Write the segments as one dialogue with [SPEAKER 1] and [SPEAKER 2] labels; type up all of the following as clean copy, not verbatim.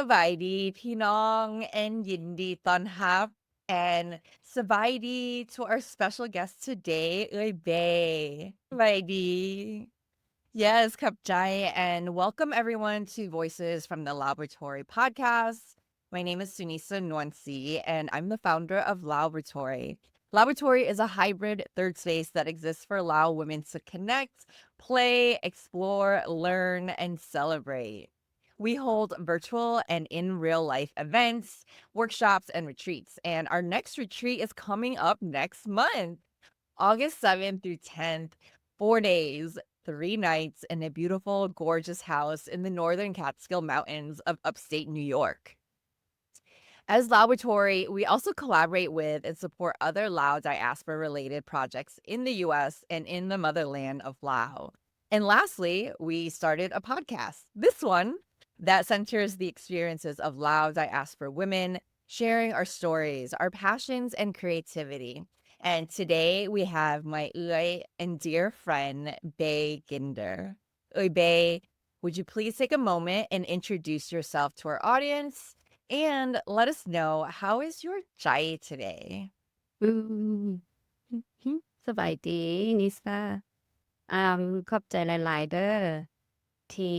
[SPEAKER 1] Savaidi พี่น้อง and ยินดีต้อนรับ and Savaidi to our special guest today เอ้ย Bay Savaidi. Yes, Kapjai, and welcome everyone to Voices from the LAOboratory Podcast. My name is Sunisa Nwansi, and I'm the founder of LAOboratory. LAOboratory is a hybrid third space that exists for Lao women to connect, play, explore, learn, and celebrate. We hold virtual and in real life events, workshops, and retreats. And our next retreat is coming up next month, August 7th through 10th, 4 days, 3 nights in a beautiful, gorgeous house in the northern Catskill Mountains of upstate New York. As LAOboratory, we also collaborate with and support other Lao diaspora related projects in the US and in the motherland of Lao. And lastly, we started a podcast, this one, that centers the experiences of Lao diaspora women, sharing our stories, our passions, and creativity. And today we have my and dear friend, Bay Ginder. Bay, would you please take a moment and introduce yourself to our audience and let us know how is your chai today?
[SPEAKER 2] อืมสบายดีนิสาขอบใจหลายๆเด้อที่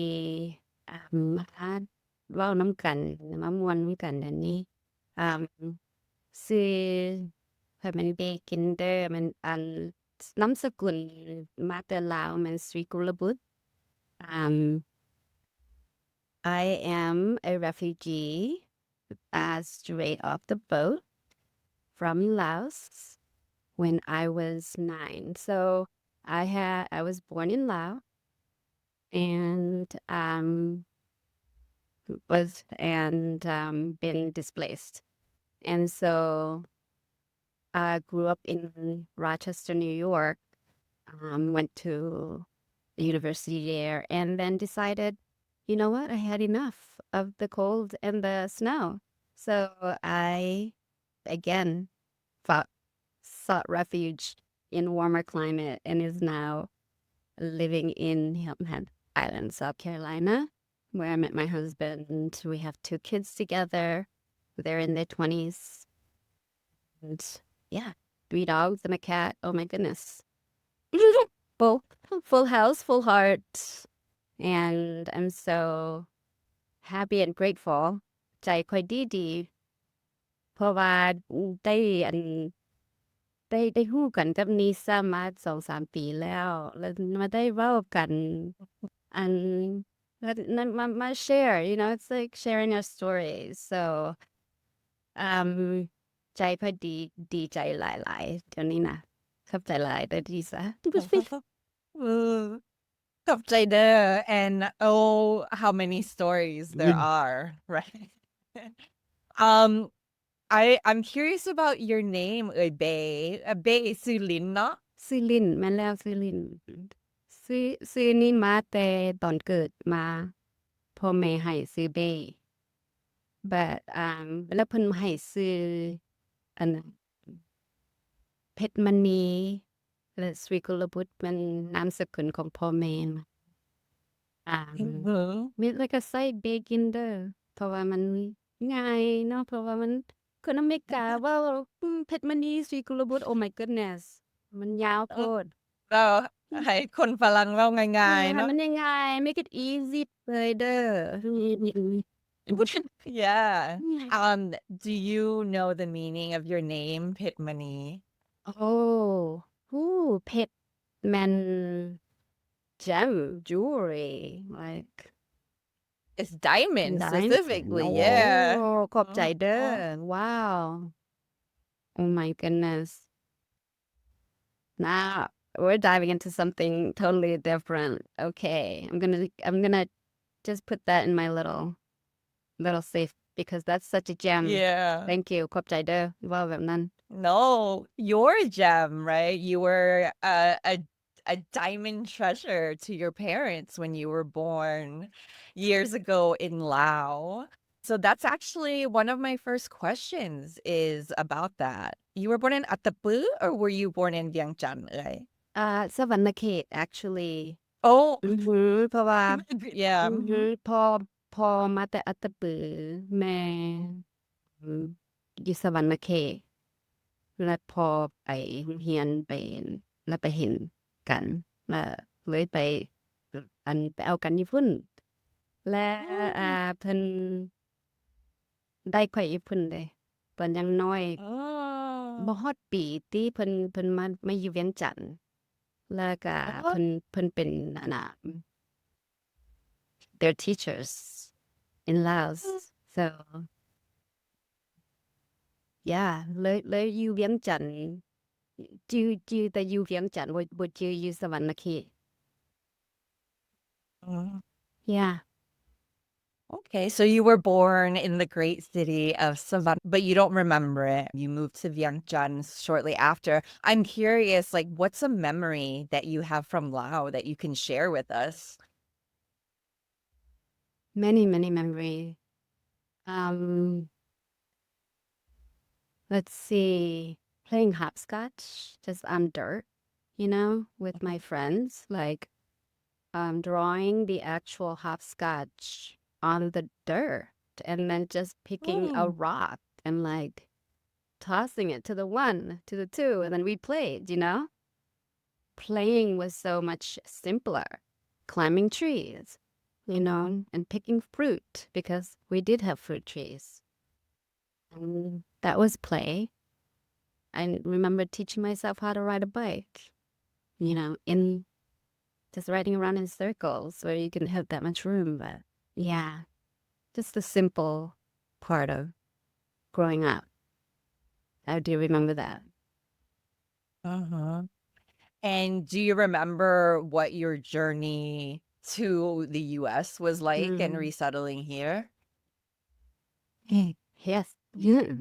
[SPEAKER 2] มาเว้านำกันมาม่วนนำกันเดี๋ยวนี้อ่าชื่อข้อยแม่นเบกินเดอร์มันนามสกุลมาแต่ลาวแม่นศรีกุลบุตร I am a refugee straight off the boat from Laos when I was 9. So I was born in Laos and been displaced. And so I grew up in Rochester, New York, went to the university there, and then decided, you know what, I had enough of the cold and the snow. So I again sought refuge in warmer climate and is now living in Hilton Head Island, South Carolina, where I met my husband. We have 2 kids together. They're in their 20s. And yeah, 3 dogs and a cat. Oh my goodness. Full house, full heart. And I'm so happy and grateful. ใจค่อยดีเพราะว่าได้ได้ฮู้กันกับนิสามา 2-3 ปีแล้วมาได้เว้ากันอันนั้นมา share, you know, it's like sharing our stories. So ใจค่อยดีใจหลายๆเดี๋ยวนี้นะขอบใจหลายเด้อนิสา
[SPEAKER 1] Kapjai, and oh, how many stories there are, right? I'm curious about your name, Bay. Bay is Sulin, no?
[SPEAKER 2] ซื้อลิ้นแม่นแล้วซื้อลิ้นซื้อนี่มาแต่ตอนเกิดมาพ่อแม่ให้ซื้อเบ้ but แล้วเพิ่นให้ซื้ออันนั้นเพชรมณีและศรีกุลบุตรมันนามสกุลของพ่อแม่มีแล้วก็ใส่ Bay Ginder เพราะว่ามันง่ายเนาะเพราะว่ามันคนอเมริกาเว้าเพชรมณีศรีกุลบุตร oh my goodness มันยาวโพด
[SPEAKER 1] เราให้คนฝรั่งเว้าง่ายๆ
[SPEAKER 2] ให้
[SPEAKER 1] เนาะ
[SPEAKER 2] มันง่ายๆ make it easy เลยเด้อ
[SPEAKER 1] Yeah. Do you know the meaning of your name, Pitmani?
[SPEAKER 2] Oh,เพชรมัน gem jewelry like
[SPEAKER 1] It's diamond
[SPEAKER 2] diamond.
[SPEAKER 1] specifically, yeah.
[SPEAKER 2] ขอบใจเด้อ wow oh my goodness now we're diving into something totally different. Okay, I'm gonna just put that in my little safe because that's such a gem.
[SPEAKER 1] Yeah.
[SPEAKER 2] Thank you. ขอบใจเด้อว่าแบบนั้น
[SPEAKER 1] No, you're a gem, right? You were a diamond treasure to your parents when you were born years ago in Laos. So that's actually one of my first questions is about that. You were born in Atapu or were you born in Vientiane, right?
[SPEAKER 2] สวรรณเขต actually
[SPEAKER 1] Oh,
[SPEAKER 2] เพราะว่า
[SPEAKER 1] yeah.
[SPEAKER 2] พอ พอมาแต่อัตตปือแม่อืมอยู่สวรรณเขตและพอไปเฮียนไปแล้วไปเห็นกันแล้วเลยไปไปเอากันญี่ปุ่นและอ่าเพิ่นได้ข่อยญี่ปุ่นเลยเพิ่นยังน้อยบ่
[SPEAKER 1] Oh.
[SPEAKER 2] ฮอดปีที่เพิ่นมาอยู่เวียงจันทน์แล้วก็เพิ่
[SPEAKER 1] Oh.
[SPEAKER 2] นเพิ่นเป็นอันน่ะ their teachers in Laos so yeah เลยอยู่เวียงจันทน์จือแต่อยู่เวียงจันทน์บ่จืออยู่สวรรณเขต
[SPEAKER 1] Mm.
[SPEAKER 2] yeah
[SPEAKER 1] Okay, so you were born in the great city of Savannah, but you don't remember it. You moved to Vientiane shortly after. I'm curious, like, what's a memory that you have from Laos that you can share with us?
[SPEAKER 2] many memories um let's see playing hopscotch just on dirt with my friends like drawing the actual hopscotch on the dirt and then just picking a
[SPEAKER 1] Mm.
[SPEAKER 2] rock and like tossing it to the one, to the two, and then we played. Playing was so much simpler. Climbing trees, and picking fruit because we did have fruit trees. And that was play. I remember teaching myself how to ride a bike, in just riding around in circles where you can have that much room. But yeah, just the simple part of growing up. I do remember that.
[SPEAKER 1] Uh-huh. And do you remember what your journey to the US was like and
[SPEAKER 2] Mm.
[SPEAKER 1] resettling here?
[SPEAKER 2] Yes. Yeah.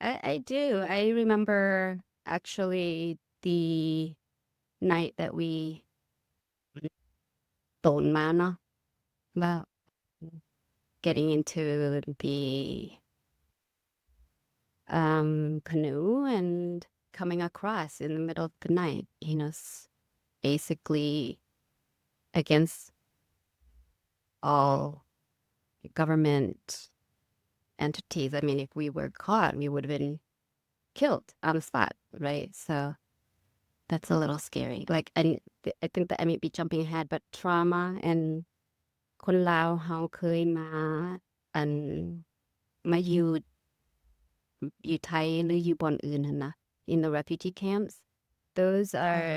[SPEAKER 2] I do. I remember actually the night that we told Mana about getting into the canoe and coming across in the middle of the night, basically against all government entities. I mean, if we were caught, we would have been killed on the spot, right? So that's a little scary. Like, I think that I may be jumping ahead, but trauma and คนลาวเฮาเคยมาอันมาอยู่ไทยหรืออยู่บ่อนอื่นหั่นนะ in the refugee camps those are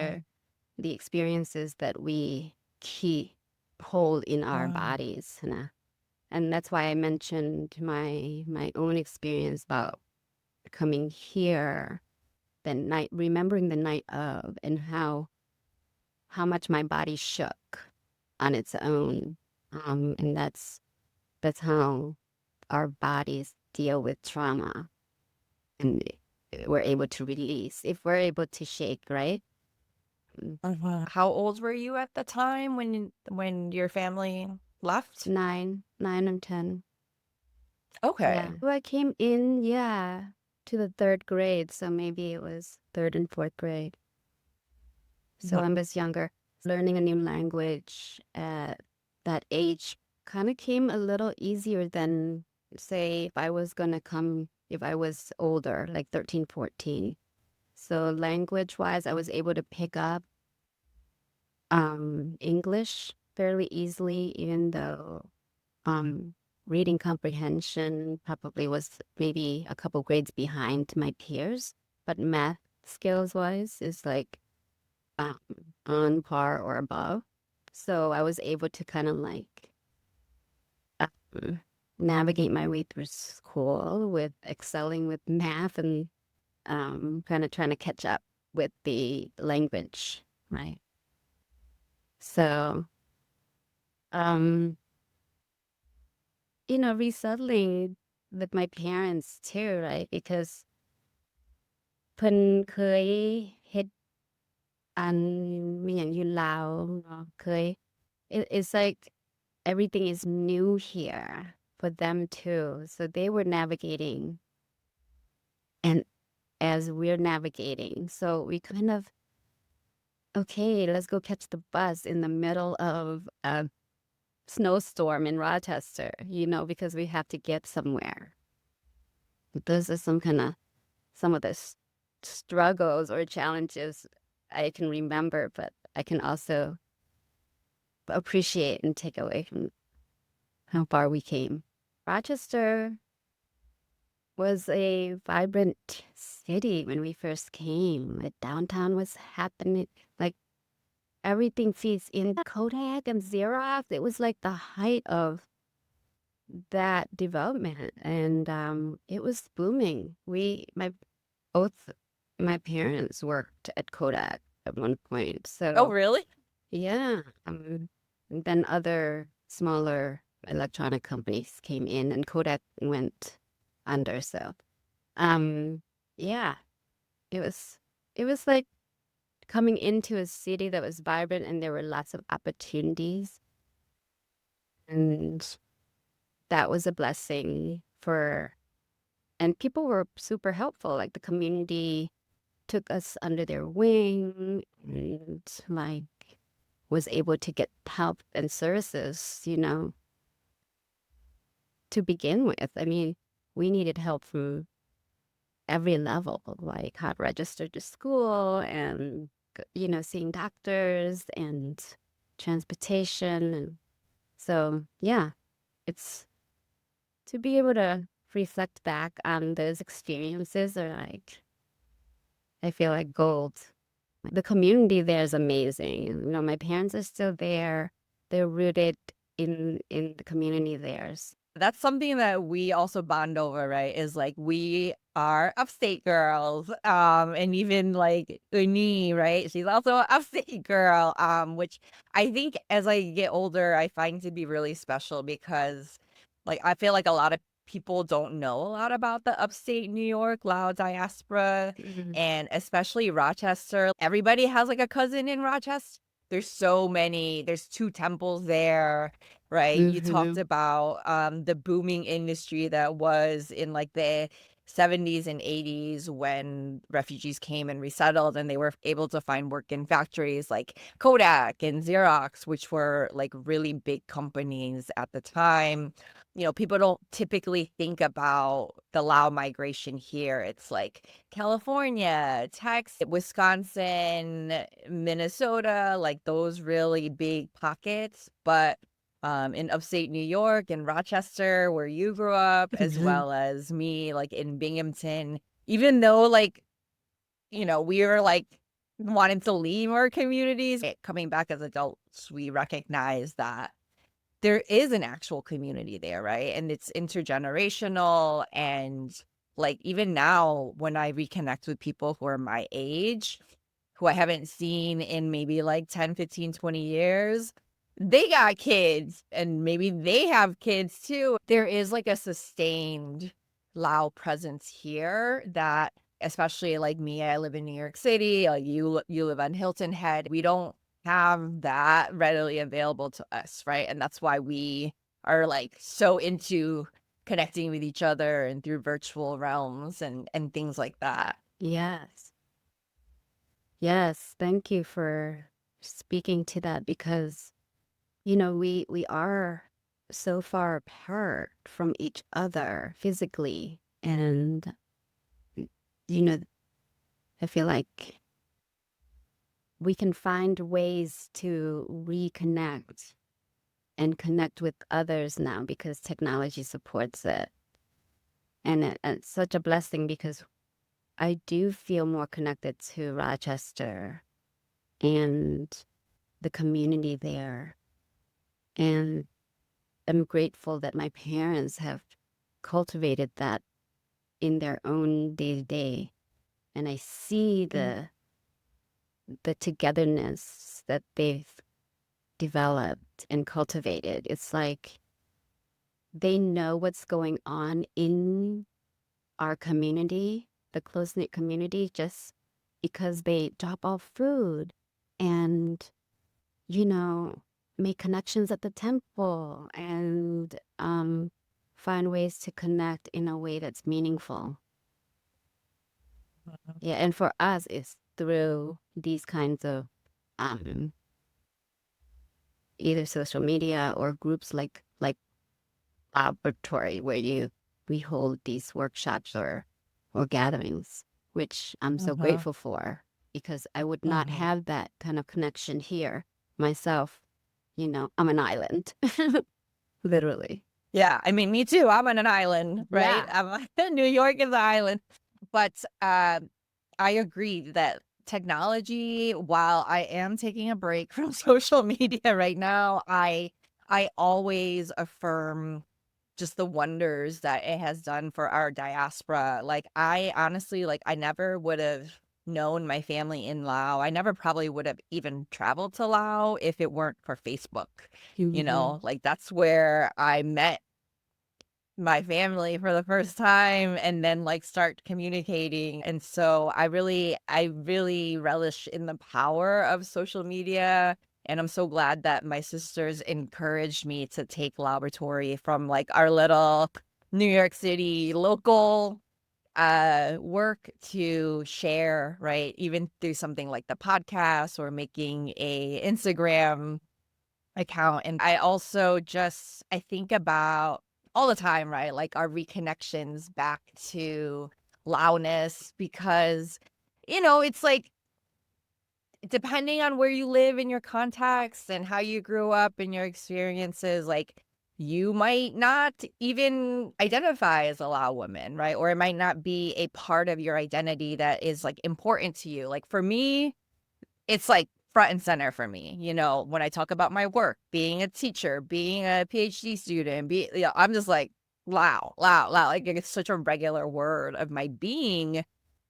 [SPEAKER 2] the experiences that we keep hold in our bodies นะ and that's why I mentioned my own experience about coming here the night remembering the night of and how much my body shook on its own and that's how our bodies deal with trauma and we're able to release if we're able to shake, right?
[SPEAKER 1] How old were you at the time when your family left?
[SPEAKER 2] 9 and 10.
[SPEAKER 1] Okay.
[SPEAKER 2] Yeah. Well, I came in, to the third grade, so maybe it was third and fourth grade. So I was younger. Learning a new language at that age kind of came a little easier than, say, if I was older, like 13, 14. So language-wise, I was able to pick up English fairly easily, even though reading comprehension probably was maybe a couple grades behind my peers. But math skills-wise is like on par or above. So I was able to kind of like navigate my way through school with excelling with math and kind of trying to catch up with the language, right? So, resettling with my parents too, right? Because เพิ่นเคยเฮ็ดอันมีหยังอยู่ลาวเนาะit's like everything is new here for them too. So they were navigating and as we're navigating. So we kind of, okay, let's go catch the bus in the middle of snowstorm in Rochester, because we have to get somewhere. Those are some of the struggles or challenges I can remember, but I can also appreciate and take away from how far we came. Rochester was a vibrant city when we first came. The downtown was happening, like everything feeds in. Kodak and Xerox, it was like the height of that development, and it was booming. Both my parents worked at Kodak at one point,
[SPEAKER 1] Oh,
[SPEAKER 2] so
[SPEAKER 1] really?
[SPEAKER 2] yeah. And then other smaller electronic companies came in, and Kodak went under. So, yeah, it was like coming into a city that was vibrant, and there were lots of opportunities, and that was a blessing and people were super helpful. Like the community took us under their wing and like was able to get help and services, to begin with. I mean, we needed help from every level, like how to register to school and, seeing doctors and transportation. And so, yeah, it's to be able to reflect back on those experiences are like, I feel like gold. The community there is amazing. My parents are still there. They're rooted in the community there.
[SPEAKER 1] That's something that we also bond over, right? Is like we are upstate girls. And even like Uni, right? She's also an upstate girl. Which I think as I get older, I find to be really special because like I feel like a lot of people don't know a lot about the upstate New York, Lao diaspora, and especially Rochester. Everybody has like a cousin in Rochester. There's 2 temples there, right? You talked about the booming industry that was in like the 70s and 80s when refugees came and resettled and they were able to find work in factories like Kodak and Xerox, which were like really big companies at the time. People don't typically think about the Lao migration here. It's like California, Texas, Wisconsin, Minnesota, like those really big pockets. But in upstate New York and Rochester, where you grew up, as well as me, like in Binghamton, even though like, we were like wanting to leave our communities, coming back as adults, we recognize that there is an actual community there, right? And it's intergenerational. And like even now, when I reconnect with people who are my age, who I haven't seen in maybe like 10, 15, 20 years, they got kids and maybe they have kids too. There is like a sustained Lao presence here that, especially like me, I live in New York City, like you live on Hilton Head. We don't have that readily available to us, right? And that's why we are like so into connecting with each other and through virtual realms and things like that.
[SPEAKER 2] Yes. Yes. Thank you for speaking to that because, we are so far apart from each other physically. And, I feel like we can find ways to reconnect and connect with others now because technology supports it. And it's such a blessing because I do feel more connected to Rochester and the community there. And I'm grateful that my parents have cultivated that in their own day-to-day. And I see the togetherness that they've developed and cultivated. It's like they know what's going on in our community, the close-knit community, just because they drop off food and, make connections at the temple and find ways to connect in a way that's meaningful. Yeah, and for us, it's through these kinds of either social media or groups like laboratory where we hold these workshops or gatherings, which I'm so
[SPEAKER 1] Uh-huh.
[SPEAKER 2] grateful for because I would not
[SPEAKER 1] Uh-huh.
[SPEAKER 2] have that kind of connection here myself. I'm an island, literally.
[SPEAKER 1] Yeah, I mean, me too. I'm on an island, right?
[SPEAKER 2] Yeah.
[SPEAKER 1] New York is an island. But I agree that technology, while I am taking a break from social media right now, I always affirm just the wonders that it has done for our diaspora. Like, I honestly, like, I never would have known my family in Laos. I never probably would have even traveled to Laos if it weren't for Facebook.
[SPEAKER 2] Mhm.
[SPEAKER 1] Like, that's where I met my family for the first time and then like start communicating. And so I really relish in the power of social media. And I'm so glad that my sisters encouraged me to take laboratory from like our little New York City local work to share, right? Even through something like the podcast or making a Instagram account. And I also I think about all the time, right? Like our reconnections back to Laoness because, it's like depending on where you live in your context and how you grew up and your experiences, like you might not even identify as a Lao woman, right? Or it might not be a part of your identity that is like important to you. Like for me, it's like front and center for me, when I talk about my work, being a teacher, being a PhD student, I'm just like Lao, Lao, Lao. Like it's such a regular word of my being.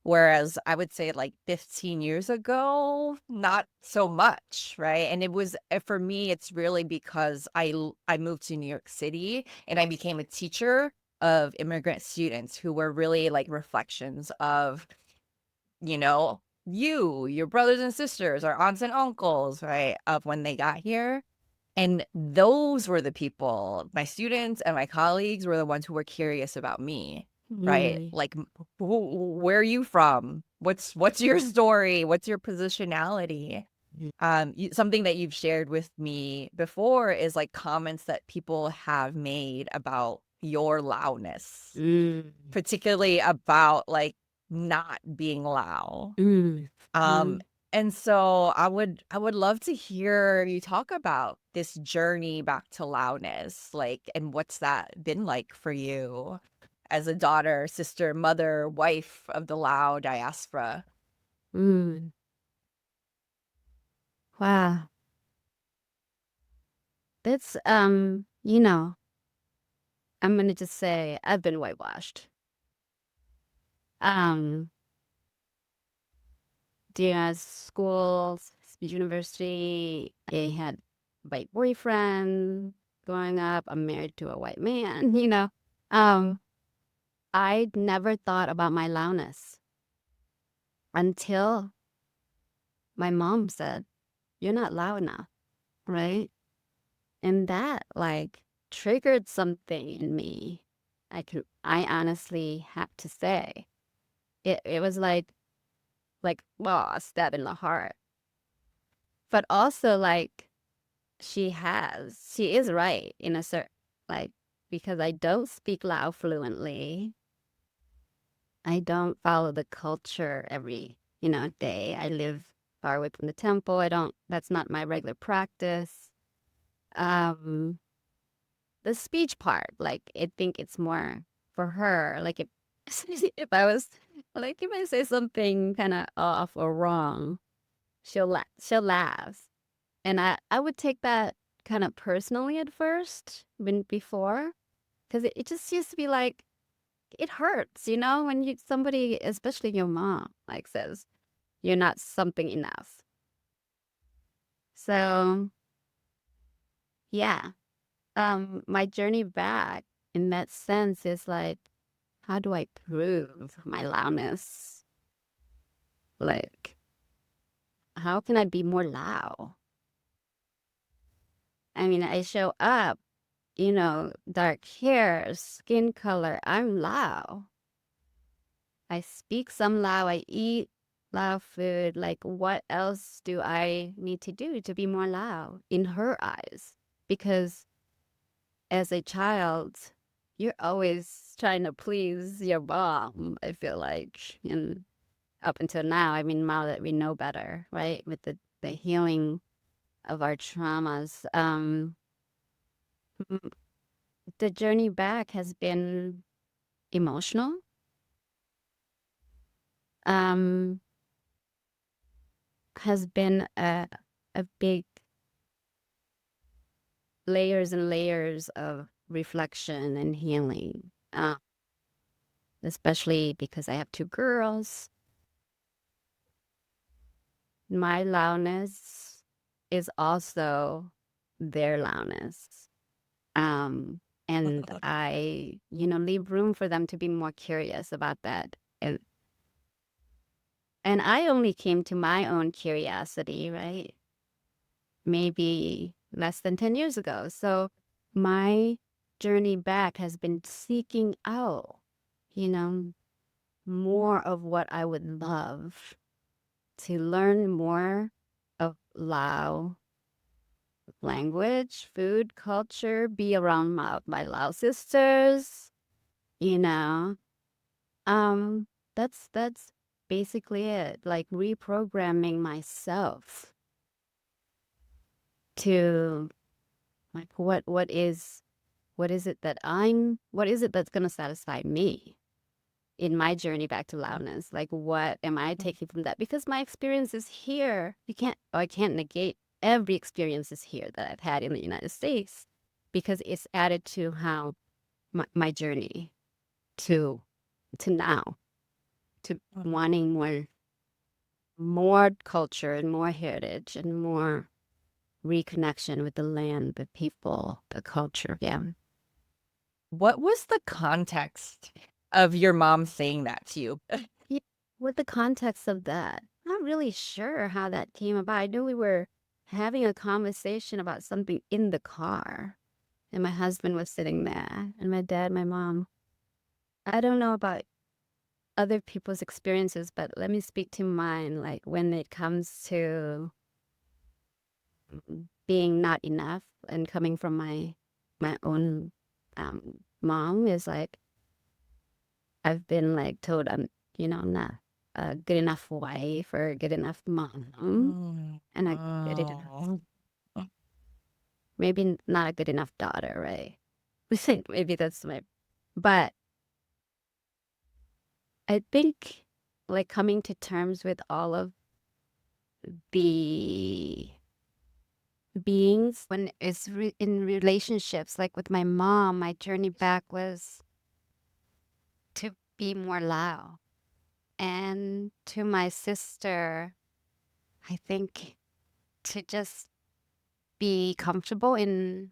[SPEAKER 1] Whereas I would say like 15 years ago, not so much, right? And it was for me, it's really because I moved to New York City and I became a teacher of immigrant students who were really like reflections of your brothers and sisters, or aunts and uncles, right, of when they got here. And those were the people, my students and my colleagues were the ones who were curious about me, right?
[SPEAKER 2] Really.
[SPEAKER 1] Like, where are you from? What's your story? What's your positionality? Something that you've shared with me before is like comments that people have made about your loudness,
[SPEAKER 2] Mm.
[SPEAKER 1] particularly about like not being Lao.
[SPEAKER 2] Mm.
[SPEAKER 1] Um,
[SPEAKER 2] Mm.
[SPEAKER 1] and so I would love to hear you talk about this journey back to Laoness, like, and what's that been like for you as a daughter, sister, mother, wife of the Lao diaspora?
[SPEAKER 2] Mm. Wow. That's I'm gonna just say I've been whitewashed. Um, during schools, university, I had white boyfriend growing up. I'm married to a white man, Um, I never thought about my loudness until my mom said, "You're not loud enough," right? And that like triggered something in me. I honestly have to say. It was like well, a stab in the heart. But also like she is right in a certain like because I don't speak Lao fluently. I don't follow the culture every, day. I live far away from the temple. That's not my regular practice. Um the speech part, like I think it's more for her. Like if if I was like if I say something kind of off or wrong, she'll laugh. And I would take that kind of personally at first when before because it just used to be like it hurts, when somebody, especially your mom, like says you're not something enough. So yeah, my journey back in that sense is like, how do I prove my loudness? Like, how can I be more loud? I mean, I show up, dark hair, skin color. I'm Lao. I speak some Lao. I eat. Lao food. Like, what else do I need to do to be more Lao in her eyes? Because as a child, you're always trying to please your mom, I feel like. And up until now, I mean, now that we know better, right? With the healing of our traumas, m- the journey back has been emotional. Um, has been a big layers and layers of reflection and healing. Especially because I have two girls. My Laoness is also their Laoness. Um, and I, leave room for them to be more curious about that. And I only came to my own curiosity, right? Maybe less than 10 years ago. So my journey back has been seeking out, you know, more of what I would love to learn more of Lao language, food, culture, be around my Lao sisters, you know. Um, that's basically it. Like reprogramming myself to like what is it that what is it that's gonna satisfy me in my journey back to Laoness? Like, what am I taking from that? Because my experience is here. I can't negate every experience is here that I've had in the United States because it's added to how my journey to now, to wanting more culture and more heritage and more reconnection with the land, the people, the culture. Yeah.
[SPEAKER 1] What was the context of your mom saying that to you?
[SPEAKER 2] Yeah, with the context of that, not really sure how that came about. I knew we were having a conversation about something in the car, and my husband was sitting there, and my dad, my mom. I don't know about other people's experiences, but let me speak to mine. Like when it comes to being not enough and coming from my own mom is like I've been like told I'm not a good enough wife or a good enough mom, and a good enough,
[SPEAKER 1] Oh.
[SPEAKER 2] maybe not a good enough daughter, right? We think maybe that's but I think like coming to terms with all of the beings when it's in relationships, like with my mom, my journey back was to be more Lao. And to my sister, I think to just be comfortable in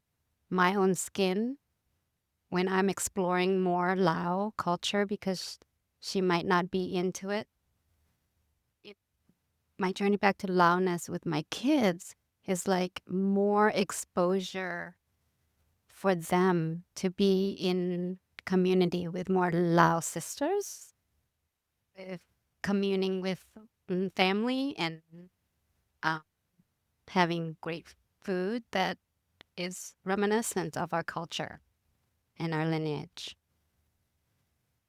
[SPEAKER 2] my own skin when I'm exploring more Lao culture because she might not be into it. It- My journey back to Laoness with my kids is like more exposure for them to be in community with more Lao sisters, with communing with family and uh, having great food that is reminiscent of our culture and our lineage.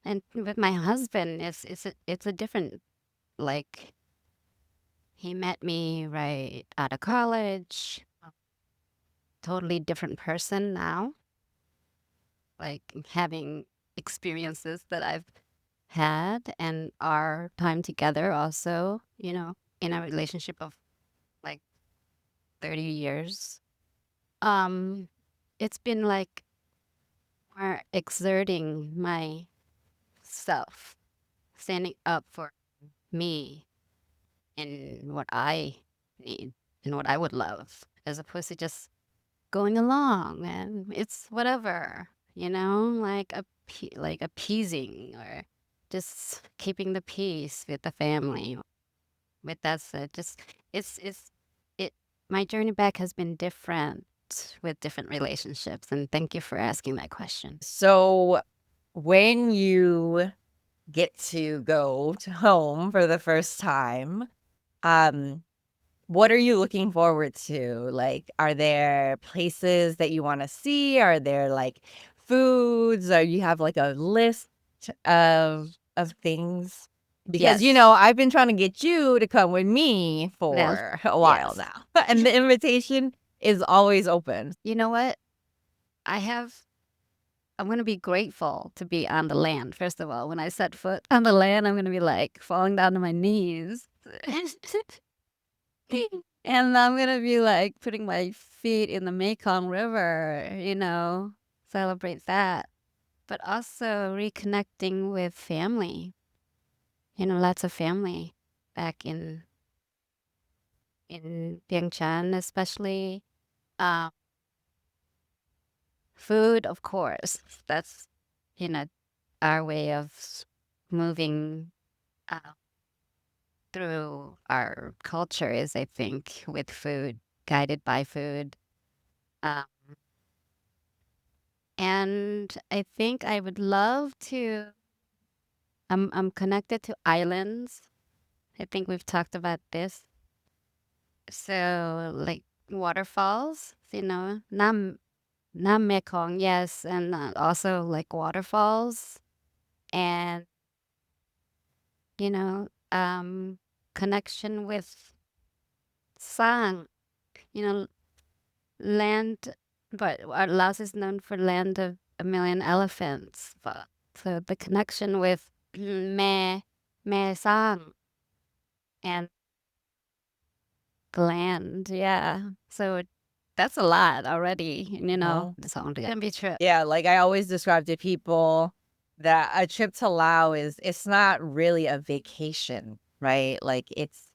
[SPEAKER 2] And with my husband, it's a different, like, he met me right out of college, totally different person now, like having experiences that I've had and our time together also, in a relationship of like 30 years. Um, it's been like more exerting myself, standing up for me and what I need and what I would love, as opposed to just going along and it's whatever, like like appeasing or just keeping the peace with the family. With that said, just it's it. My journey back has been different with different relationships, and thank you for asking that question.
[SPEAKER 1] So when you get to go to home for the first time, what are you looking forward to? Like, are there places that you want to see? Are there like foods? Or you have like a list of things? Because
[SPEAKER 2] Yes.
[SPEAKER 1] I've been trying to get you to come with me
[SPEAKER 2] Yes.
[SPEAKER 1] for a while
[SPEAKER 2] Yes.
[SPEAKER 1] now, and the invitation is always open.
[SPEAKER 2] You know what? I'm going to be grateful to be on the land. First of all, when I set foot on the land, I'm going to be like falling down to my knees. And I'm going to be like putting my feet in the Mekong River, celebrate that. But also reconnecting with family, lots of family back in Vientiane, especially. Um, Food, of course. That's, you know, our way of moving uh, through our culture is, I think, with food, guided by food. Um, and I think I would love to. I'm connected to islands. I think we've talked about this. So, like waterfalls, Nam Mekong, yes, and also like waterfalls and you know, connection with Sang, you know, land, but Laos is known for land of a million elephants. But so the connection with Me Sang and the land, yeah. So that's a lot already, It's all gonna be true.
[SPEAKER 1] Yeah, like I always describe to people that a trip to Laos it's not really a vacation, right? Like it's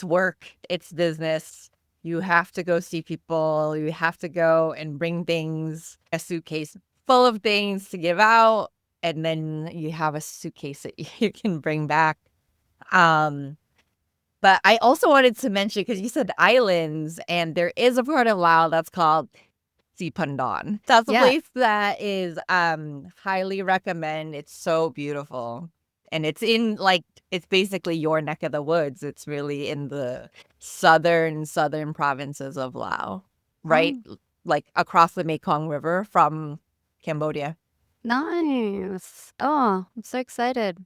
[SPEAKER 1] work, it's business. You have to go see people, you have to go and bring things, a suitcase full of things to give out, and then you have a suitcase that you can bring back. Um but I also wanted to mention because you said islands, and there is a part of Laos that's called Sipandon. That's a
[SPEAKER 2] Yeah.
[SPEAKER 1] place that is highly recommend. It's so beautiful. And it's in like it's basically your neck of the woods. It's really in the southern provinces of Laos, right?
[SPEAKER 2] Oh,
[SPEAKER 1] Like across the Mekong River from Cambodia.
[SPEAKER 2] nice. Oh, I'm so excited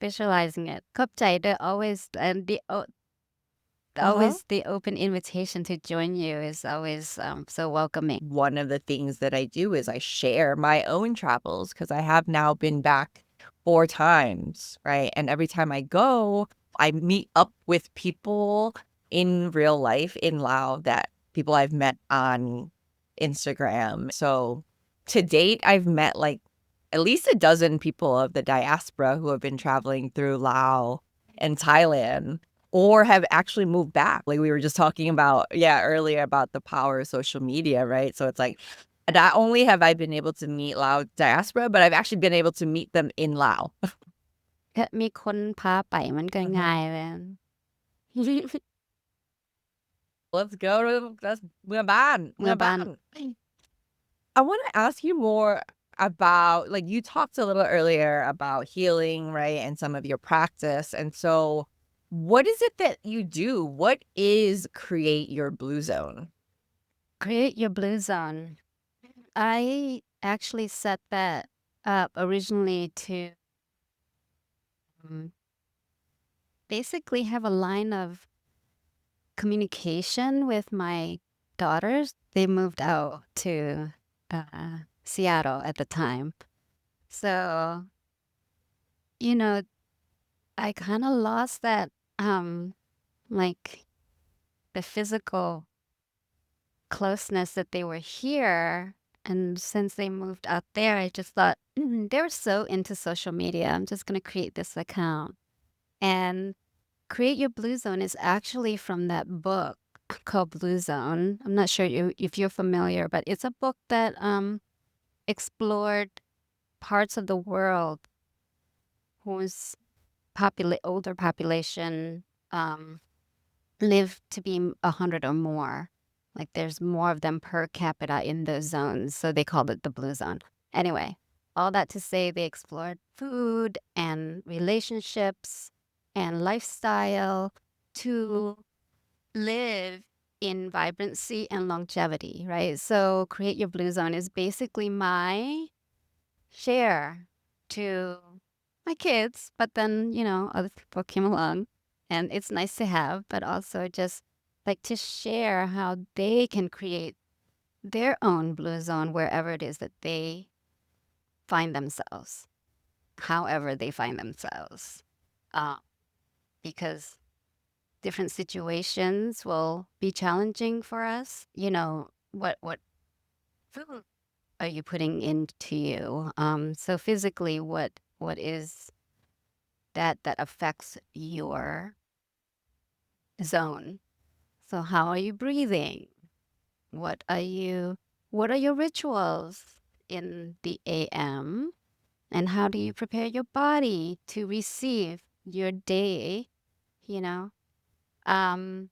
[SPEAKER 2] visualizing it. Cup They're always and
[SPEAKER 1] Uh-huh.
[SPEAKER 2] the open invitation to join you is always so welcoming.
[SPEAKER 1] One of the things that I do is I share my own travels because I have now been back 4 times, right? And every time I go, I meet up with people in real life in Laos that people I've met on Instagram. So to date, I've met like at least a dozen people of the diaspora who have been traveling through Laos and Thailand or have actually moved back. Like we were just talking about, yeah, earlier about the power of social media, right? So it's like, not only have I been able to meet Lao diaspora, but I've actually been able to meet them in Lao.
[SPEAKER 2] มีคนพาไปมันก็
[SPEAKER 1] Uh-huh.
[SPEAKER 2] ง่ายเลย
[SPEAKER 1] Let's go to that's Mumbai.
[SPEAKER 2] เมื่อบ้าน
[SPEAKER 1] I want to ask you more about like you talked a little earlier about healing, right? And some of your practice. And so what is it that you do? What is Create Your BluZone?
[SPEAKER 2] Create Your BluZone. I actually set that up originally to basically have a line of communication with my daughters. They moved out to Seattle at the time. So, I kind of lost that, like the physical closeness that they were here. And since they moved out there, I just thought they were so into social media. I'm just going to create this account. And Create Your BluZone is actually from that book called BluZone. I'm not sure if you're familiar, but it's a book that explored parts of the world whose older population live to be 100 or more. Like there's more of them per capita in those zones, so they called it the BluZone. Anyway, all that to say they explored food and relationships and lifestyle to live in vibrancy and longevity, right? So Create Your BluZone is basically my share to my kids, but then, other people came along and it's nice to have, but also just like to share how they can create their own blue zone wherever it is that they find themselves, however they find themselves. Uh, because different situations will be challenging for us. What food are you putting into you? So physically, what is that affects your zone? So how are you breathing? What are your rituals in the AM? And how do you prepare your body to receive your day, you know? Um,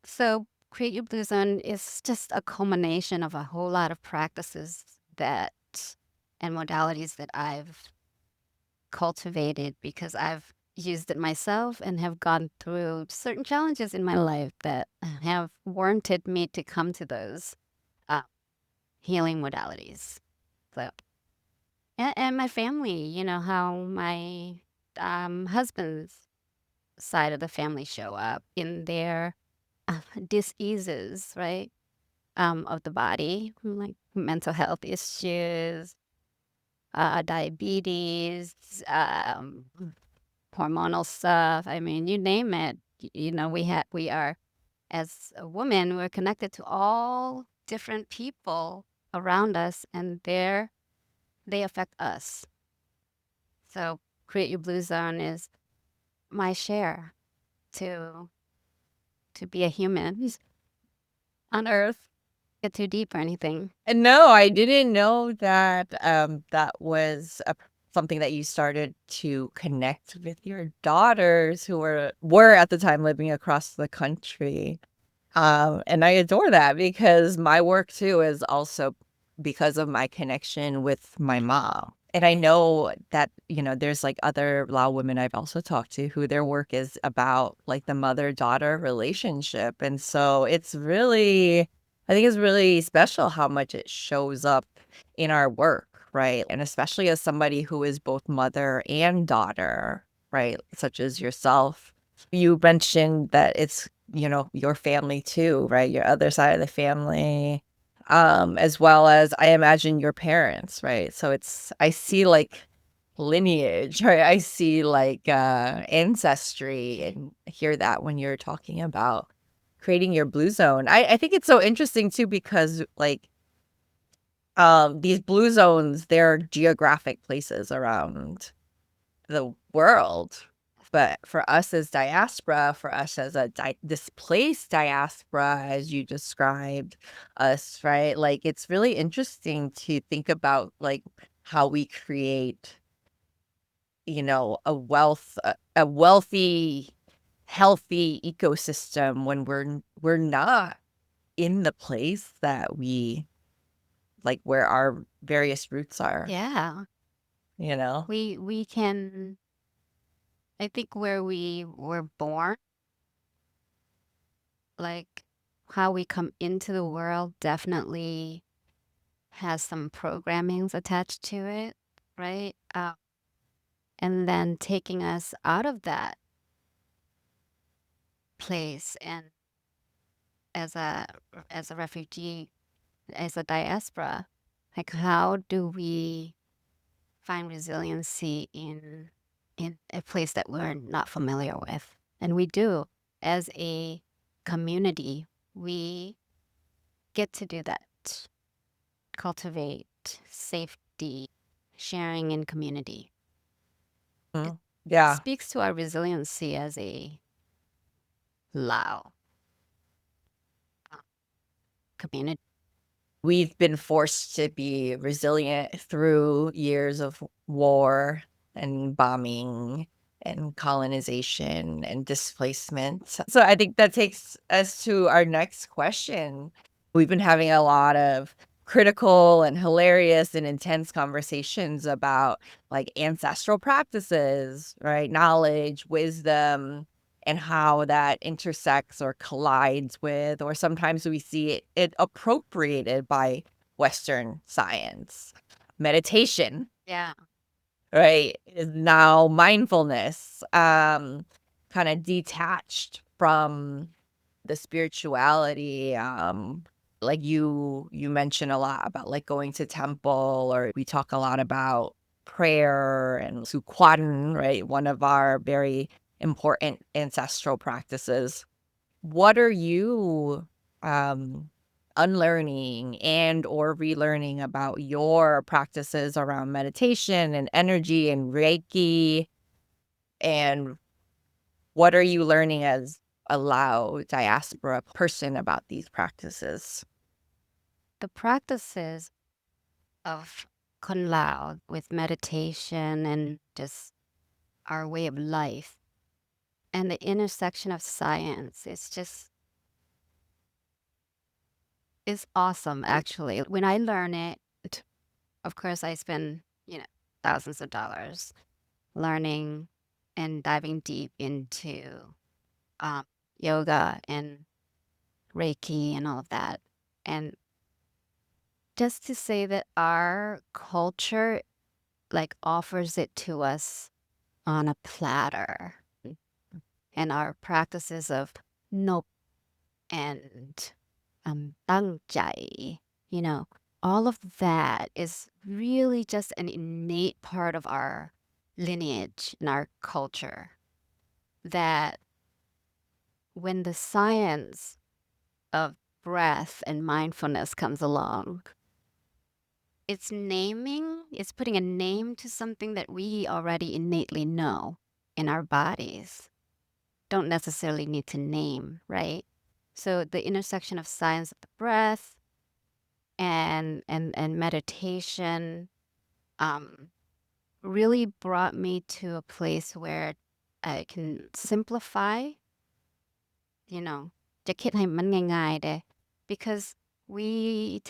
[SPEAKER 2] so Create Your Blue Zone is just a culmination of a whole lot of practices that and modalities that I've cultivated because I've used it myself and have gone through certain challenges in my life that have warranted me to come to those uh, healing modalities. So, and my family, how my husband's side of the family show up in their diseases, right? Of the body, like mental health issues, diabetes, hormonal stuff. I mean, you name it. We are, as a woman, we're connected to all different people around us, and they affect us. So, Create Your Blue Zone is my share to be a human on Earth. Get too deep or anything.
[SPEAKER 1] And no, I didn't know that that was something that you started to connect with your daughters who were at the time living across the country. And I adore that because my work too is also because of my connection with my mom. And I know that, there's like other Lao women I've also talked to who their work is about like the mother-daughter relationship. And so I think it's really special how much it shows up in our work, right? And especially as somebody who is both mother and daughter, right? Such as yourself. You mentioned that it's, your family too, right? Your other side of the family, as well as I imagine your parents, right? So I see like lineage, right? I see like ancestry and hear that when you're talking about creating your blue zone. I think it's so interesting too because like these blue zones, they're geographic places around the world. But for us as diaspora, for us as a displaced diaspora, as you described us, right? Like it's really interesting to think about like how we create, a wealthy, healthy ecosystem when we're not in the place that we like where our various roots are,
[SPEAKER 2] Yeah.
[SPEAKER 1] you know?
[SPEAKER 2] We can, I think where we were born, like how we come into the world definitely has some programmings attached to it, right? And then taking us out of that place and as a refugee, as a diaspora, like how do we find resiliency in a place that we're not familiar with? And we do. As a community, we get to do that. Cultivate safety, sharing in community. It
[SPEAKER 1] Yeah.
[SPEAKER 2] speaks to our resiliency as a Lao community.
[SPEAKER 1] We've been forced to be resilient through years of war and bombing and colonization and displacement. So I think that takes us to our next question. We've been having a lot of critical and hilarious and intense conversations about like ancestral practices, right? Knowledge, wisdom, and how that intersects or collides with, or sometimes we see it appropriated by Western science. Meditation,
[SPEAKER 2] Yeah.
[SPEAKER 1] right, is now mindfulness, kind of detached from the spirituality. Like you mention a lot about like going to temple, or we talk a lot about prayer and sukwan, right? One of our very important ancestral practices. What are you um unlearning and or relearning about your practices around meditation and energy and Reiki? And what are you learning as a Lao diaspora person about these practices?
[SPEAKER 2] The practices of Kun Lao with meditation and just our way of life and the intersection of science is awesome, actually. When I learn it, of course, I spend, thousands of dollars learning and diving deep into um, yoga and Reiki and all of that. And just to say that our culture like offers it to us on a platter, and our practices of nope and Sonjai, all of that is really just an innate part of our lineage and our culture, that when the science of breath and mindfulness comes along, it's putting a name to something that we already innately know in our bodies. Don't necessarily need to name, right? So the intersection of science of the breath and meditation um, really brought me to a place where I can simplify, you know,จะคิดให้มันง่ายๆเด้ because we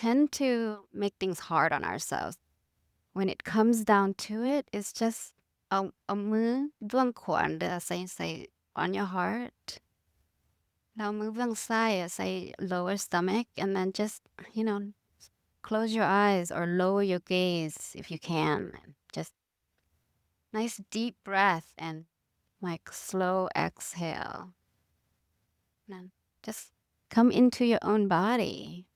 [SPEAKER 2] tend to make things hard on ourselves. When it comes down to it, it's just a มือด้วงขวานเด้อใส่ on your heart. แล้วมือเบื้องซ้ายอะใส่ lower stomach, and then just, close your eyes or lower your gaze if you can. Just nice deep breath and like slow exhale. And just come into your own body.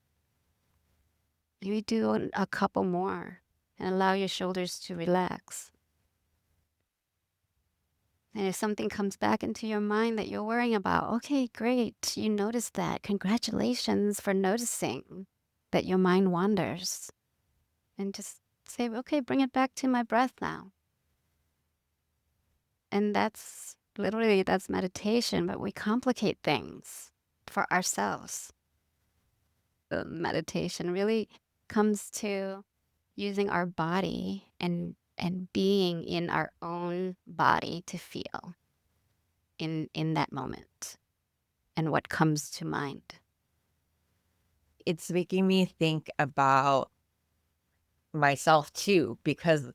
[SPEAKER 2] You do a couple more and allow your shoulders to relax. And if something comes back into your mind that you're worrying about, okay, great. You noticed that. Congratulations for noticing that your mind wanders. And just say, okay, bring it back to my breath now. And that's meditation, but we complicate things for ourselves. Meditation really comes to using our body and being in our own body to feel in that moment and what comes to mind.
[SPEAKER 1] It's making me think about myself too, because,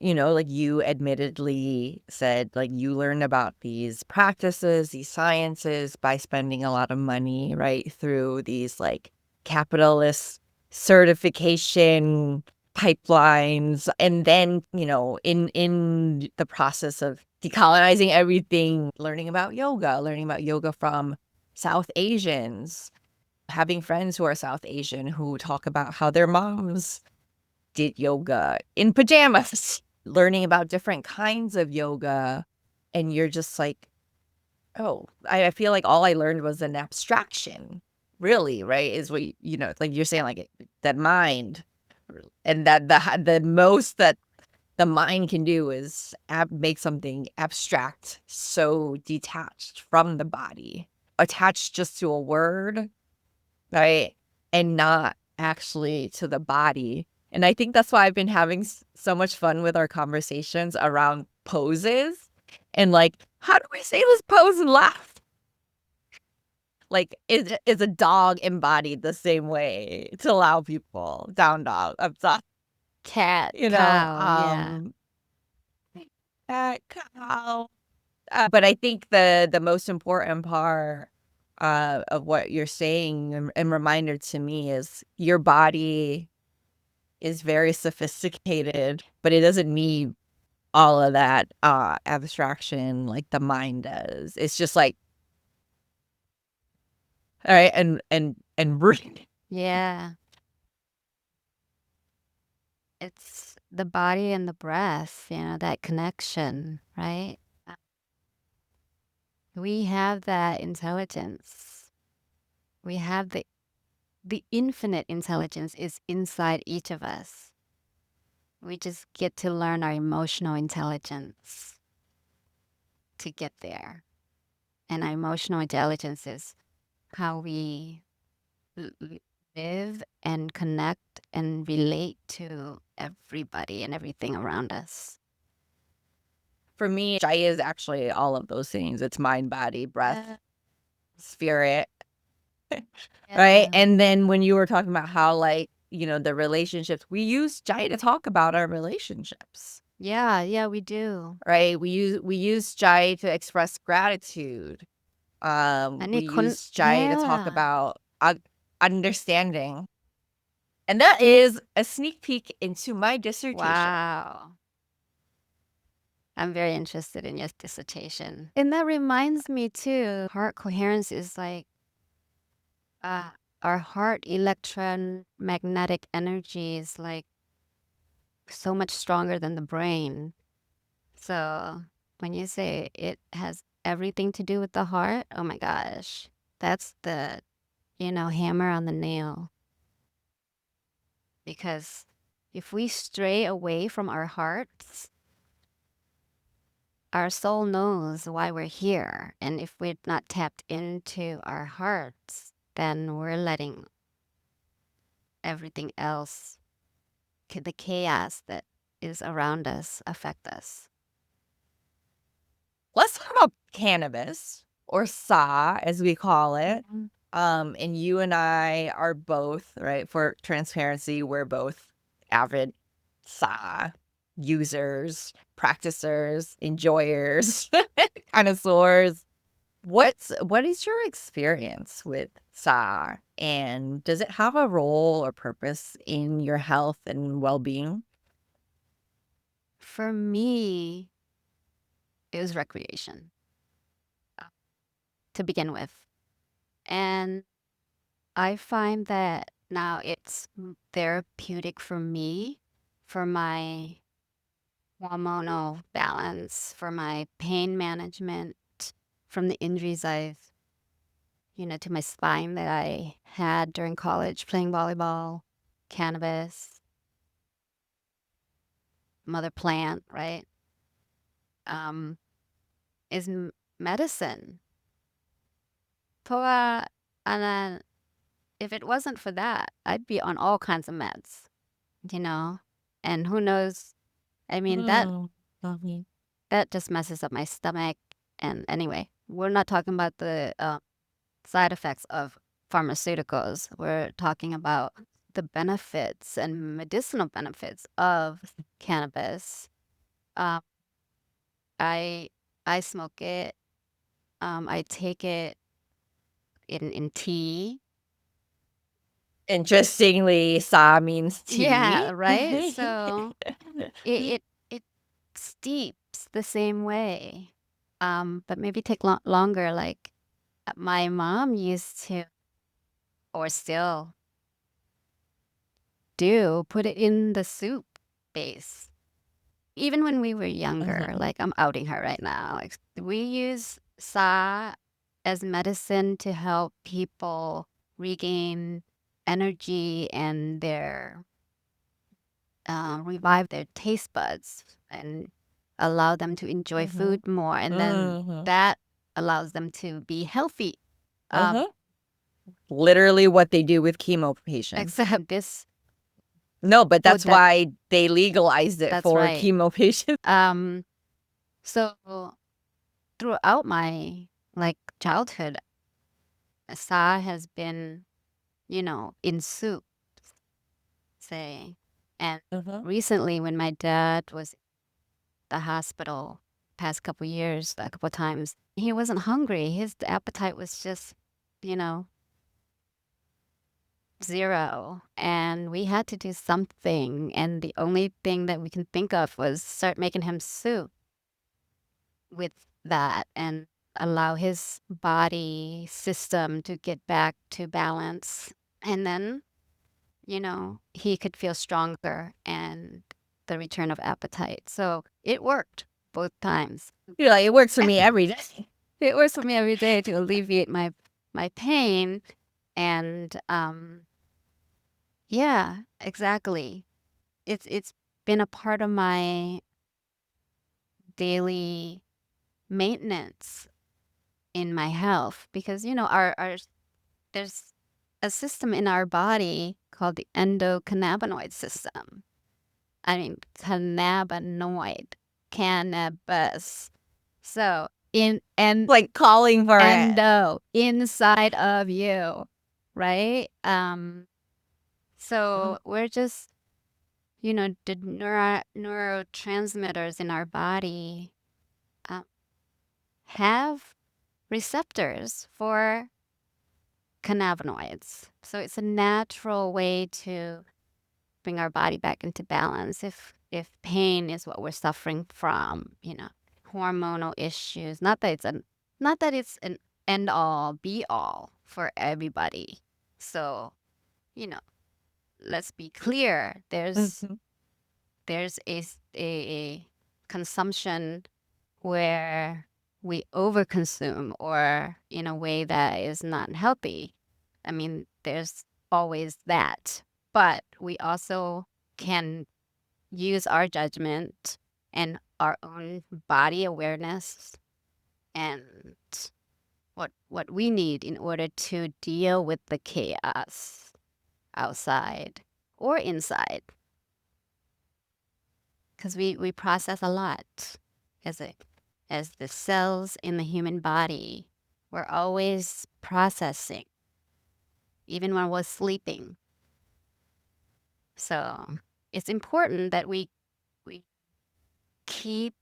[SPEAKER 1] like you admittedly said, like you learn about these practices, these sciences by spending a lot of money, right? Through these like capitalist certification pipelines. And then, in the process of decolonizing everything, learning about yoga from South Asians, having friends who are South Asian who talk about how their moms did yoga in pajamas, learning about different kinds of yoga. And you're just like, oh, I feel like all I learned was an abstraction, really, right? Is what, like you're saying, like that mind, and that the most that the mind can do is make something abstract, so detached from the body, attached just to a word, right? And not actually to the body. And I think that's why I've been having so much fun with our conversations around poses and like, how do we say this pose and laugh? Like, is a dog embodied the same way to Lao people? Down dog, up top,
[SPEAKER 2] Cat,
[SPEAKER 1] you know,
[SPEAKER 2] cow, yeah.
[SPEAKER 1] cat, cow. But I think the most important part of what you're saying and reminder to me is your body is very sophisticated, but it doesn't need all of that abstraction like the mind does. It's just like, all right, and breathe.
[SPEAKER 2] Yeah. It's the body and the breath, that connection, right? We have that intelligence. We have the infinite intelligence is inside each of us. We just get to learn our emotional intelligence to get there. And our emotional intelligence is how we live and connect and relate to everybody and everything around us.
[SPEAKER 1] For me, Jai is actually all of those things. It's mind, body, breath, spirit. Right. And then when you were talking about how, like, the relationships, we use Jai to talk about our relationships.
[SPEAKER 2] Yeah, we do.
[SPEAKER 1] Right. We use Jai to express gratitude. We use Jai to talk about understanding. And that is a sneak peek into my dissertation.
[SPEAKER 2] Wow. I'm very interested in your dissertation. And that reminds me too, heart coherence is like our heart electromagnetic energy is like so much stronger than the brain. So when you say it has everything to do with the heart, oh my gosh, that's the, hammer on the nail. Because if we stray away from our hearts, our soul knows why we're here. And if we're not tapped into our hearts, then we're letting everything else, the chaos that is around us, affect us.
[SPEAKER 1] Let's talk about cannabis, or sa, as we call it. And you and I are both, right, for transparency, we're both avid sa users, practicers, enjoyers, connoisseurs. What is your experience with sa, and does it have a role or purpose in your health and well-being?
[SPEAKER 2] For me, it was recreation to begin with. And I find that now it's therapeutic for me, for my hormonal balance, for my pain management, from the injuries to my spine that I had during college playing volleyball, cannabis, mother plant, right? Is medicine. เพราะว่าอันนั้น if it wasn't for that, I'd be on all kinds of meds, and who knows, I mean, that just messes up my stomach. And anyway, we're not talking about the side effects of pharmaceuticals. We're talking about the benefits and medicinal benefits of cannabis. I smoke it. I take it in tea.
[SPEAKER 1] Interestingly, sa means tea.
[SPEAKER 2] Yeah, right? So it steeps the same way. But maybe take longer. Like my mom used to, or still do, put it in the soup base. Even when we were younger, like I'm outing her right now. Like we use sa as medicine to help people regain energy and revive their taste buds and allow them to enjoy food more. And then that allows them to be healthy.
[SPEAKER 1] Literally what they do with chemo patients.
[SPEAKER 2] Except this.
[SPEAKER 1] No, but that's why they legalized it for chemo patients.
[SPEAKER 2] So throughout my childhood, Sa has been, in soup, say. And
[SPEAKER 1] Uh-huh.
[SPEAKER 2] recently, when my dad was at the hospital, past couple years, a couple times, he wasn't hungry. His appetite was just, you know, zero. And we had to do something. And the only thing that we can think of was start making him soup with that and allow his body system to get back to balance. And then, he could feel stronger and the return of appetite. So it worked both times.
[SPEAKER 1] You're like, it works for me every day.
[SPEAKER 2] It works for me every day to alleviate my pain. And yeah, exactly. It's been a part of my daily maintenance in my health because our there's a system in our body called the endocannabinoid system. I mean, cannabis. So in and
[SPEAKER 1] Like calling for it.
[SPEAKER 2] endo inside of you, right? So we're just the neurotransmitters in our body um, have receptors for cannabinoids. So it's a natural way to bring our body back into balance if pain is what we're suffering from, hormonal issues. Not that it's an end all be all for everybody. So, you know, let's be clear.
[SPEAKER 1] Mhm.
[SPEAKER 2] There's a consumption where we overconsume or in a way that is not healthy. I mean, there's always that. But we also can use our judgment and our own body awareness and what we need in order to deal with the chaos outside or inside. Because we process a lot as the cells in the human body. We're always processing, even when we're sleeping. So it's important that we keep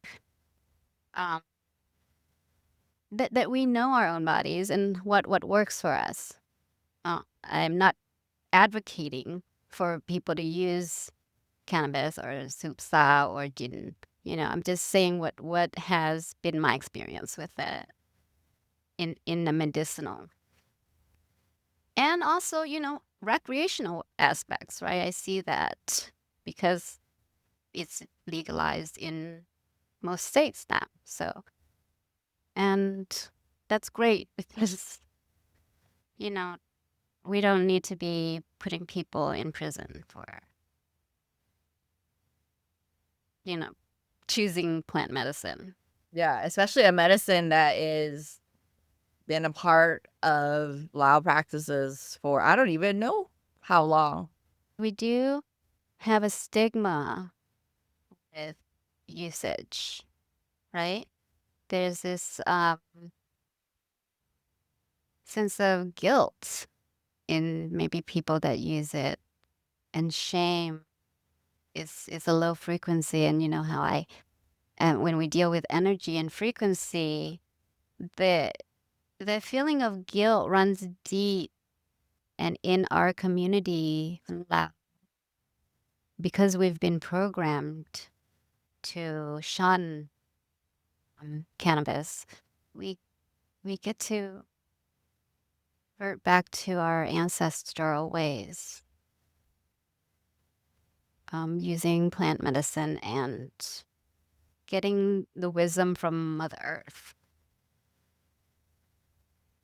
[SPEAKER 2] um, that we know our own bodies and what works for us. I'm not advocating for people to use cannabis or supsa or gin. I'm just saying what has been my experience with it in the medicinal and also recreational aspects. Right, I see that because it's legalized in most states now. So and that's great because you know we don't need to be putting people in prison for you know choosing plant medicine.
[SPEAKER 1] Yeah, especially a medicine that is been a part of Lao practices for I don't even know how long.
[SPEAKER 2] We do have a stigma with usage, right? There's this sense of guilt in maybe people that use it, and shame is a low frequency. And you know how and when we deal with energy and frequency, the the feeling of guilt runs deep, and in our community, because we've been programmed to shun cannabis, we we get to revert back to our ancestral ways, using plant medicine and getting the wisdom from Mother Earth.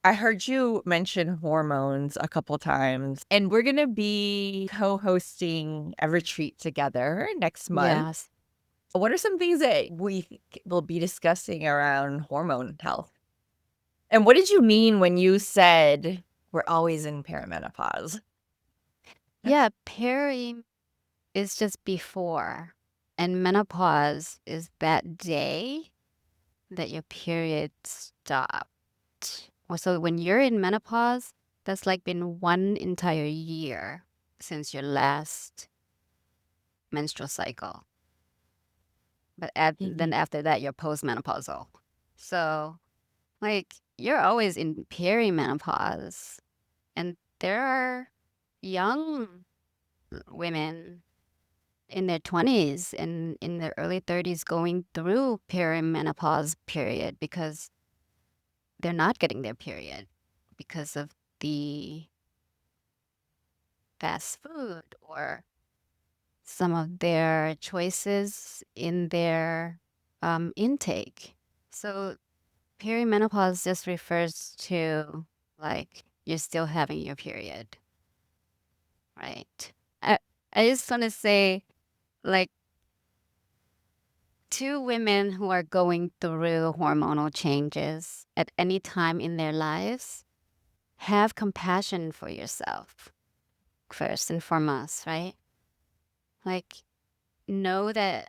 [SPEAKER 1] I heard you mention hormones a couple times, and we're going to be co-hosting a retreat together next month.
[SPEAKER 2] Yes.
[SPEAKER 1] What are some things that we will be discussing around hormone health? And what did you mean when you said we're always in perimenopause?
[SPEAKER 2] Yeah, peri is just before, and menopause is that day that your period stopped. So when you're in menopause, that's like been one entire year since your last menstrual cycle. But then after that, you're postmenopausal. So, like, you're always in perimenopause. And there are young women in their 20s and in their early 30s going through perimenopause period because they're not getting their period because of the fast food or some of their choices in their intake. So perimenopause just refers to like you're still having your period, right? I just want to say, like, two women who are going through hormonal changes at any time in their lives, have compassion for yourself first and foremost, right? Like, know that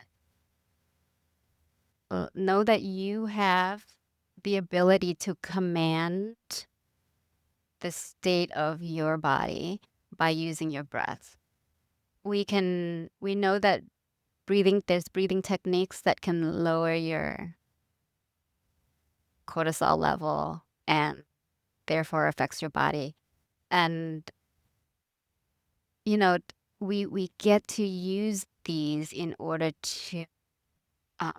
[SPEAKER 2] you have the ability to command the state of your body by using your breath. We know that there's breathing techniques that can lower your cortisol level and therefore affects your body. And we get to use these in order to um,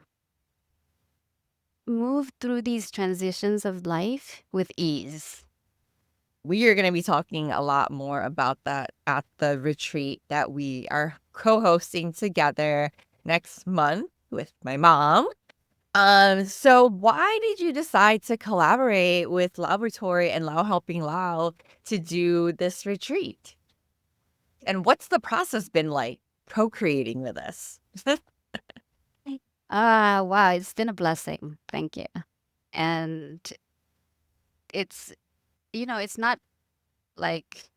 [SPEAKER 2] move through these transitions of life with ease.
[SPEAKER 1] We are going to be talking a lot more about that at the retreat that we are co-hosting together next month with my mom. So why did you decide to collaborate with LAOboratory and Lao Helping Lao to do this retreat? And what's the process been like procreating with us?
[SPEAKER 2] Wow, it's been a blessing. Thank you. And it's it's not like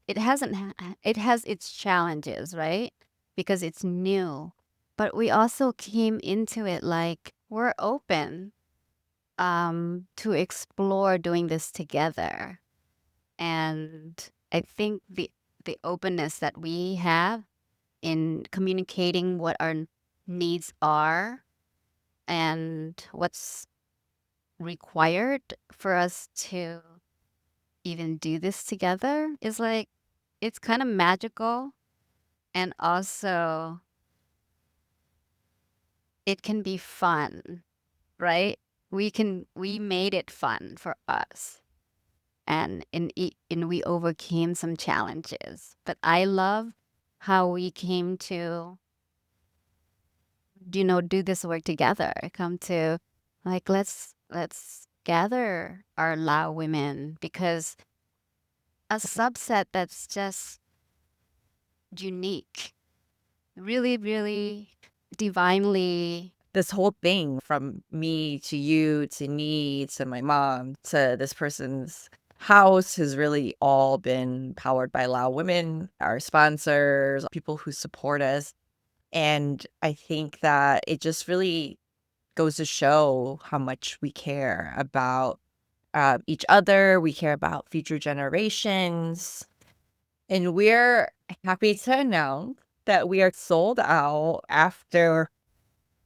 [SPEAKER 2] it has its challenges, right? Because it's new. But we also came into it like we're open to explore doing this together. And I think the openness that we have in communicating what our needs are and what's required for us to even do this together is like it's kind of magical, and also it can be fun, right? We made it fun for us, and we overcame some challenges. But I love how we came to do this work together. Come to like let's gather our Lao women, because a subset that's just unique, really, really divinely.
[SPEAKER 1] This whole thing from me to you to me to my mom to this person's house has really all been powered by Lao women, our sponsors, people who support us. And I think that it just really goes to show how much we care about each other. We care about future generations. And we're happy to announce that we are sold out after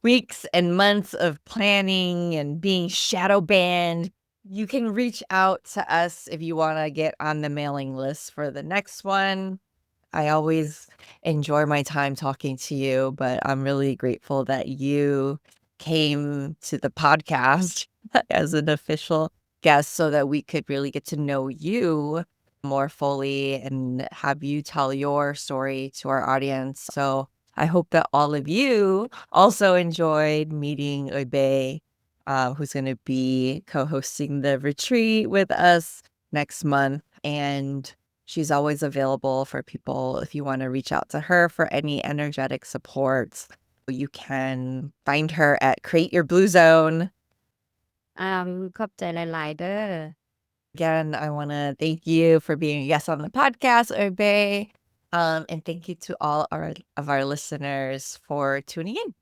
[SPEAKER 1] weeks and months of planning and being shadow banned. You can reach out to us if you want to get on the mailing list for the next one. I always enjoy my time talking to you, but I'm really grateful that you came to the podcast as an official guest so that we could really get to know you more fully and have you tell your story to our audience. So I hope that all of you also enjoyed meeting Bay, who's going to be co-hosting the retreat with us next month. And she's always available for people if you want to reach out to her for any energetic supports. You can find her at Create Your BluZone.
[SPEAKER 2] ขอบใจหลายๆเด้อ
[SPEAKER 1] Again, I want to thank you for being a guest on the podcast, Bay. And thank you to all of our listeners for tuning in.